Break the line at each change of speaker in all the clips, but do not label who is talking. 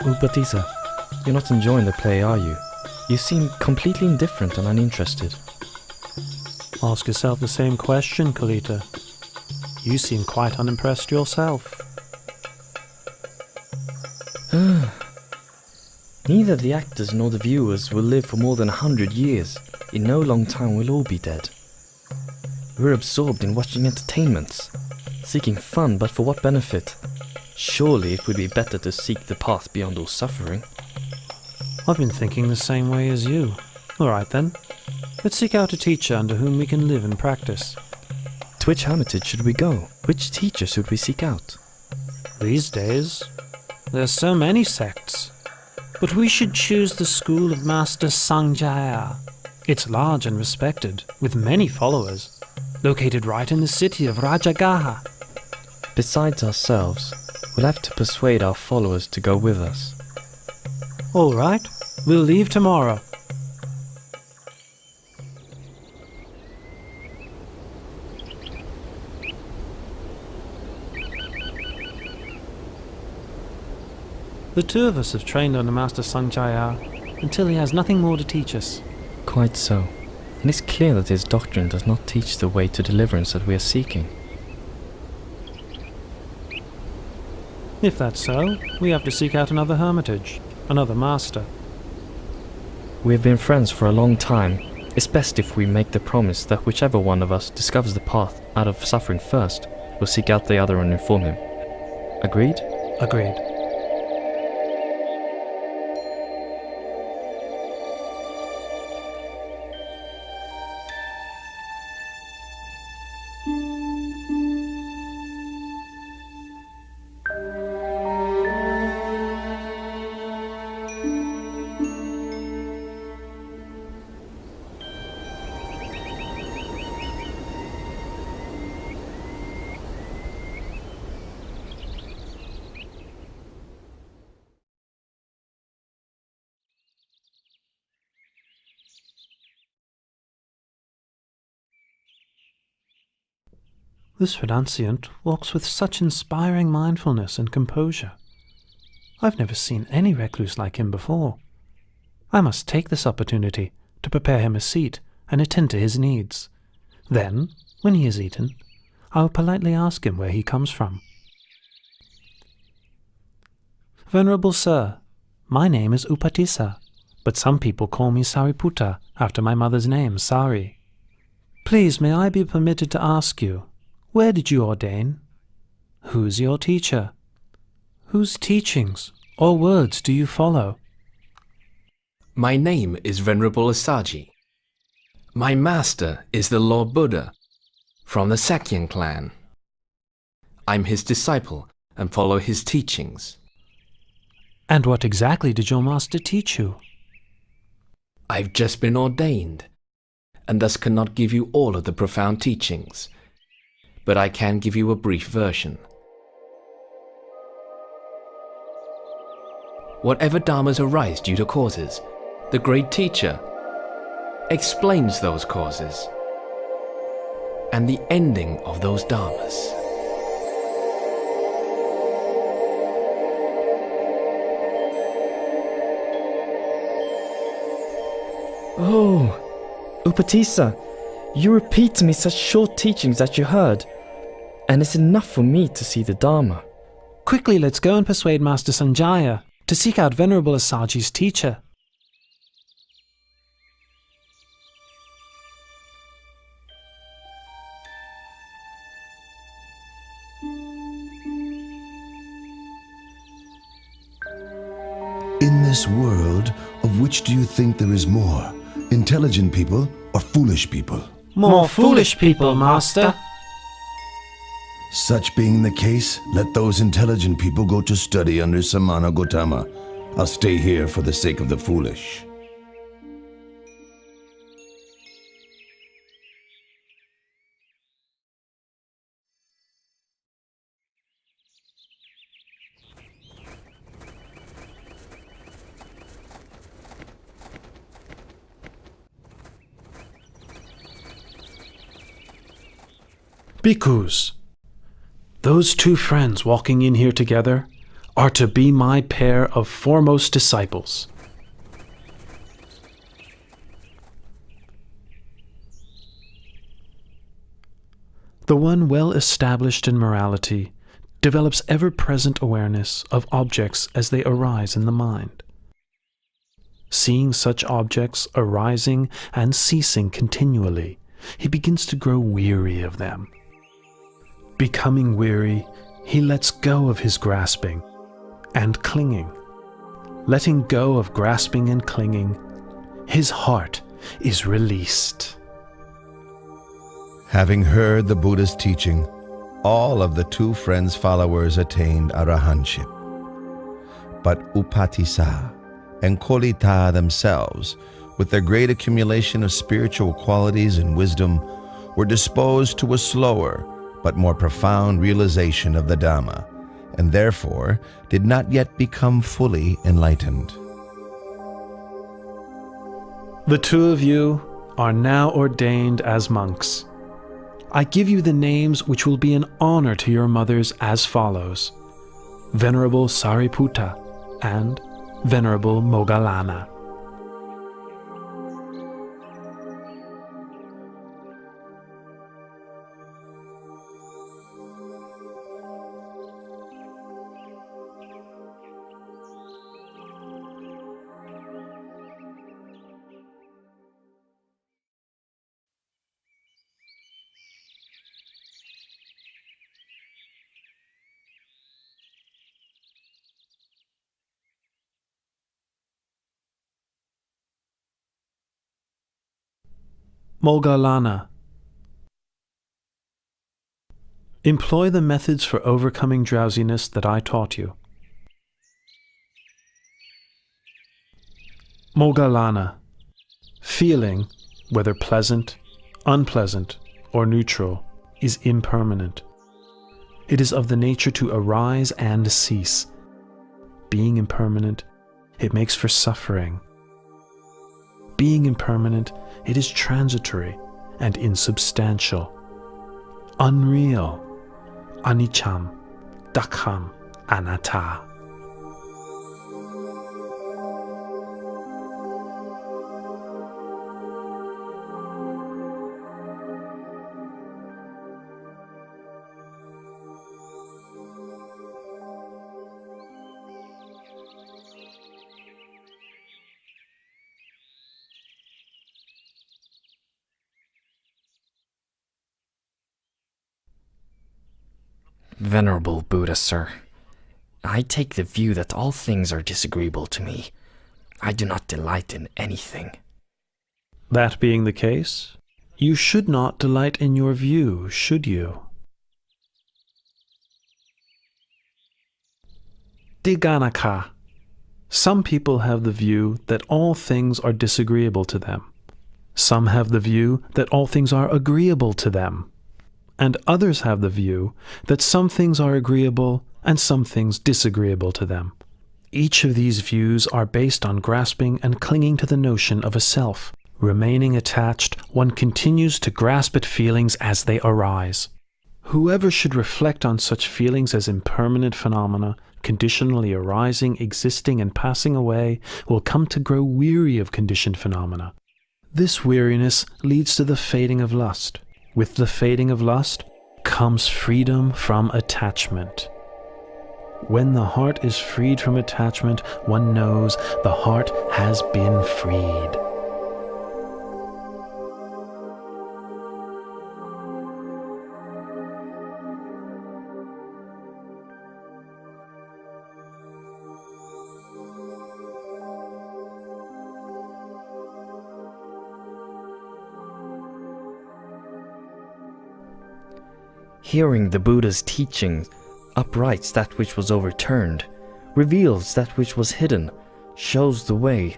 Upatissa, you're not enjoying the play, are you? You seem completely indifferent and uninterested.
Ask yourself the same question, Kalita. You seem quite unimpressed yourself.
Neither the actors nor the viewers will live for more than 100 years. In no long time we'll all be dead. We're absorbed in watching entertainments, seeking fun, but for what benefit? Surely it would be better to seek the path beyond all suffering.
I've been thinking the same way as you. All right then. Let's seek out a teacher under whom we can live and practice.
To which hermitage should we go? Which teacher should we seek out?
These days, there's so many sects. But we should choose the school of Master Sanjaya. It's large and respected, with many followers, located right in the city of Rajagaha.
Besides ourselves, we'll have to persuade our followers to go with us.
All right, we'll leave tomorrow. The two of us have trained under Master Sanjaya until he has nothing more to teach us.
Quite so. And it's clear that his doctrine does not teach the way to deliverance that we are seeking.
If that's so, we have to seek out another hermitage, another master.
We have been friends for a long time. It's best if we make the promise that whichever one of us discovers the path out of suffering first, will seek out the other and inform him. Agreed?
Agreed. This renunciant walks with such inspiring mindfulness and composure. I've never seen any recluse like him before. I must take this opportunity to prepare him a seat and attend to his needs. Then, when he has eaten, I will politely ask him where he comes from. Venerable Sir, my name is Upatissa, but some people call me Sariputta after my mother's name, Sari. Please, may I be permitted to ask you, where did you ordain? Who's your teacher? Whose teachings or words do you follow?
My name is Venerable Assaji. My master is the Lord Buddha, from the Sakyan clan. I'm his disciple and follow his teachings.
And what exactly did your master teach you?
I've just been ordained, and thus cannot give you all of the profound teachings, but I can give you a brief version. Whatever dharmas arise due to causes, the great teacher explains those causes and the ending of those dharmas.
Oh, Upatissa, you repeat to me such short teachings that you heard, and it's enough for me to see the Dharma.
Quickly, let's go and persuade Master Sanjaya to seek out Venerable Assaji's teacher.
In this world, of which do you think there is more? Intelligent people or foolish people?
More foolish people, Master.
Such being the case, let those intelligent people go to study under Samana Gautama. I'll stay here for the sake of the foolish.
Bhikkhus, those two friends walking in here together are to be my pair of foremost disciples. The one well established in morality develops ever-present awareness of objects as they arise in the mind. Seeing such objects arising and ceasing continually, he begins to grow weary of them. Becoming weary, he lets go of his grasping and clinging. Letting go of grasping and clinging, his heart is released.
Having heard the Buddha's teaching, all of the two friends' followers attained arahantship. But Upatissa and Kolita themselves, with their great accumulation of spiritual qualities and wisdom, were disposed to a slower but more profound realization of the Dhamma, and therefore did not yet become fully enlightened.
The two of you are now ordained as monks. I give you the names which will be an honor to your mothers as follows: Venerable Sariputta and Venerable Moggallana. Moggallana. Employ the methods for overcoming drowsiness that I taught you. Moggallana. Feeling, whether pleasant, unpleasant, or neutral, is impermanent. It is of the nature to arise and cease. Being impermanent, it makes for suffering. Being impermanent, it is transitory and insubstantial, unreal, aniccham, dukkhaṃ, anatta.
Venerable Buddha, sir, I take the view that all things are disagreeable to me. I do not delight in anything.
That being the case, you should not delight in your view, should you? Dighanakha. Some people have the view that all things are disagreeable to them. Some have the view that all things are agreeable to them. And others have the view that some things are agreeable and some things disagreeable to them. Each of these views are based on grasping and clinging to the notion of a self. Remaining attached, one continues to grasp at feelings as they arise. Whoever should reflect on such feelings as impermanent phenomena, conditionally arising, existing, and passing away, will come to grow weary of conditioned phenomena. This weariness leads to the fading of lust. With the fading of lust comes freedom from attachment. When the heart is freed from attachment, one knows the heart has been freed.
Hearing the Buddha's teaching uprights that which was overturned, reveals that which was hidden, shows the way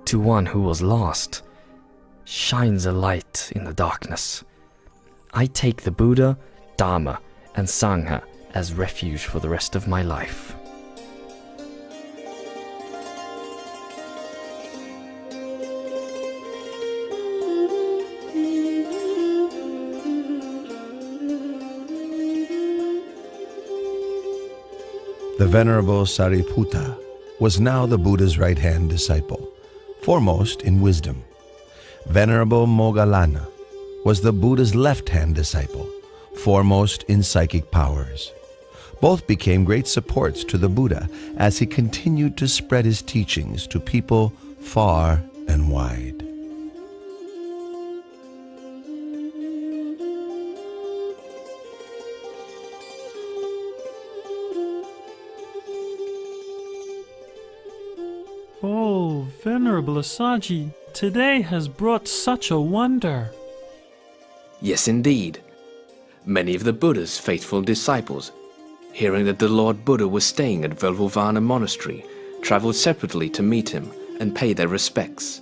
to one who was lost, shines a light in the darkness. I take the Buddha, Dhamma, and Sangha as refuge for the rest of my life.
The Venerable Sariputta was now the Buddha's right-hand disciple, foremost in wisdom. Venerable Moggallana was the Buddha's left-hand disciple, foremost in psychic powers. Both became great supports to the Buddha as he continued to spread his teachings to people far and wide.
Oh, Venerable Assaji, today has brought such a wonder.
Yes, indeed. Many of the Buddha's faithful disciples, hearing that the Lord Buddha was staying at Velvovana Monastery, traveled separately to meet him and pay their respects.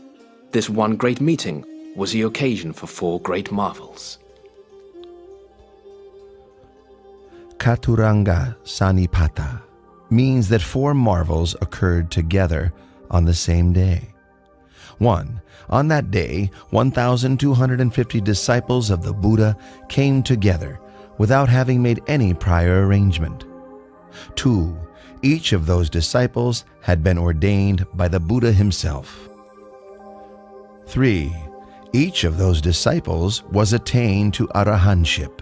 This one great meeting was the occasion for 4 great marvels.
Katuranga Sanipata means that 4 marvels occurred together on the same day. 1. On that day, 1,250 disciples of the Buddha came together without having made any prior arrangement. 2. Each of those disciples had been ordained by the Buddha himself. 3. Each of those disciples was attained to arahantship.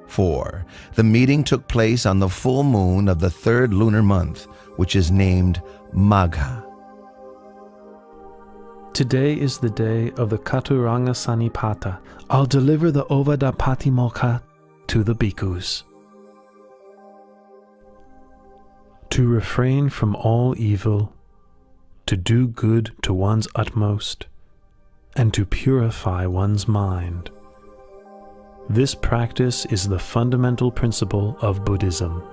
4. The meeting took place on the full moon of the 3rd lunar month, which is named Magha.
Today is the day of the Katuranga Sanipata. I'll deliver the Ovadapatimokkha to the bhikkhus. To refrain from all evil, to do good to one's utmost, and to purify one's mind. This practice is the fundamental principle of Buddhism.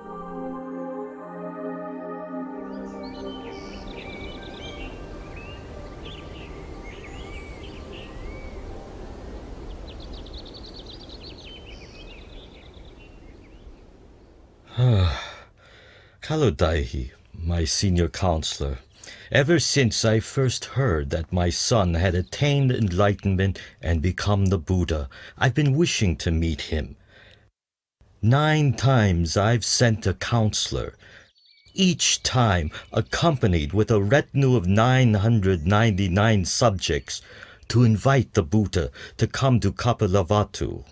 Kalodaihi, my senior counselor, ever since I first heard that my son had attained enlightenment and become the Buddha, I've been wishing to meet him. 9 times I've sent a counselor, each time accompanied with a retinue of 999 subjects, to invite the Buddha to come to Kapilavatthu.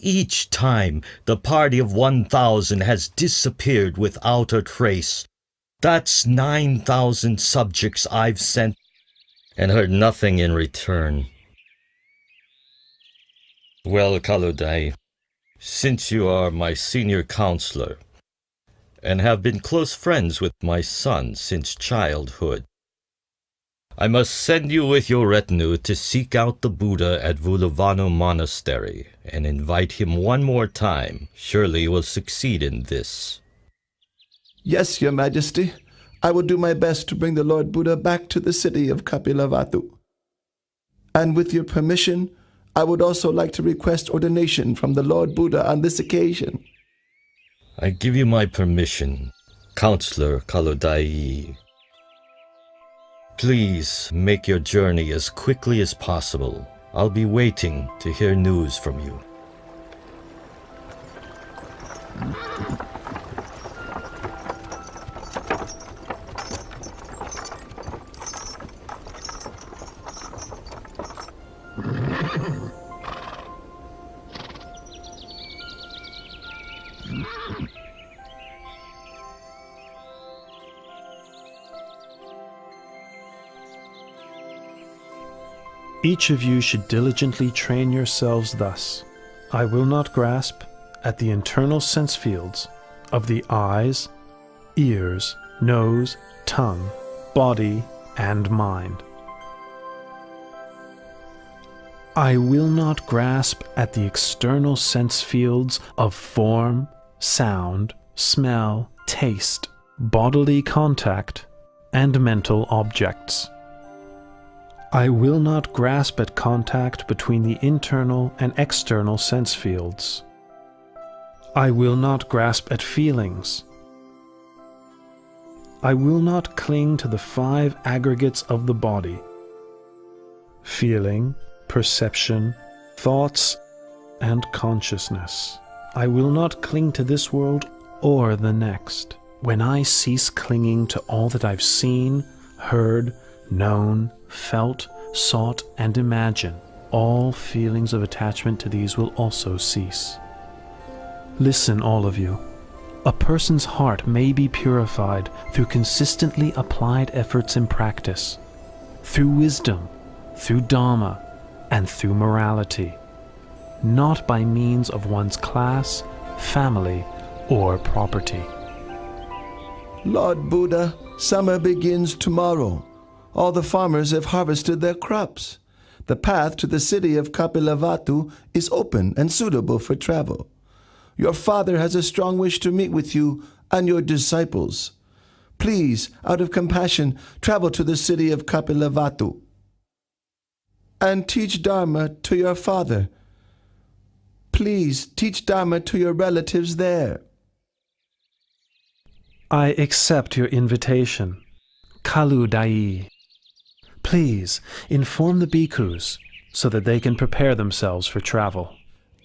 Each time, the party of 1,000 has disappeared without a trace. That's 9,000 subjects I've sent and heard nothing in return. Well, Kalodai, since you are my senior counselor and have been close friends with my son since childhood, I must send you with your retinue to seek out the Buddha at Velvovana Monastery and invite him one more time. Surely you will succeed in this.
Yes, Your Majesty. I will do my best to bring the Lord Buddha back to the city of Kapilavatthu. And with your permission, I would also like to request ordination from the Lord Buddha on this occasion.
I give you my permission, Counselor Kalodai. Please make your journey as quickly as possible. I'll be waiting to hear news from you.
Each of you should diligently train yourselves thus. I will not grasp at the internal sense fields of the eyes, ears, nose, tongue, body, and mind. I will not grasp at the external sense fields of form, sound, smell, taste, bodily contact, and mental objects. I will not grasp at contact between the internal and external sense fields. I will not grasp at feelings. I will not cling to the 5 aggregates of the body: feeling, perception, thoughts, and consciousness. I will not cling to this world or the next, when I cease clinging to all that I've seen, heard, known, felt, sought, and imagined, all feelings of attachment to these will also cease. Listen, all of you. A person's heart may be purified through consistently applied efforts in practice, through wisdom, through Dharma, and through morality, not by means of one's class, family, or property.
Lord Buddha, summer begins tomorrow. All the farmers have harvested their crops. The path to the city of Kapilavatthu is open and suitable for travel. Your father has a strong wish to meet with you and your disciples. Please, out of compassion, travel to the city of Kapilavatthu and teach Dharma to your father. Please teach Dharma to your relatives there.
I accept your invitation. Kalu Dai. Please inform the bhikkhus so that they can prepare themselves for travel.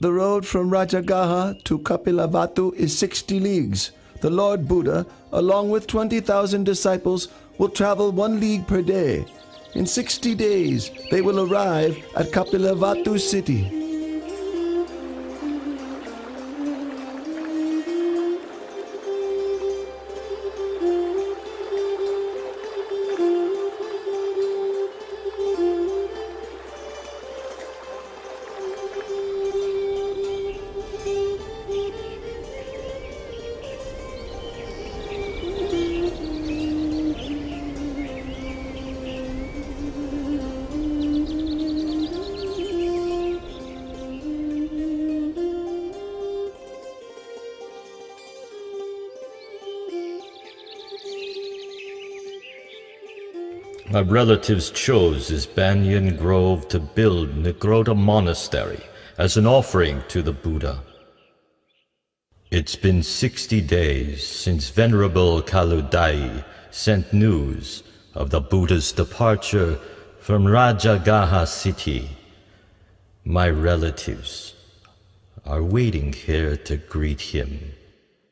The road from Rajagaha to Kapilavatthu is 60 leagues. The Lord Buddha, along with 20,000 disciples, will travel 1 league per day. In 60 days, they will arrive at Kapilavatthu city.
My relatives chose this banyan grove to build Nigrota Monastery as an offering to the Buddha. It's been 60 days since Venerable Kaludai sent news of the Buddha's departure from Rajagaha city. My relatives are waiting here to greet him.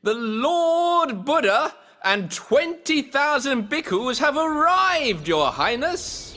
The Lord Buddha and 20,000 bhikkhus have arrived, Your Highness.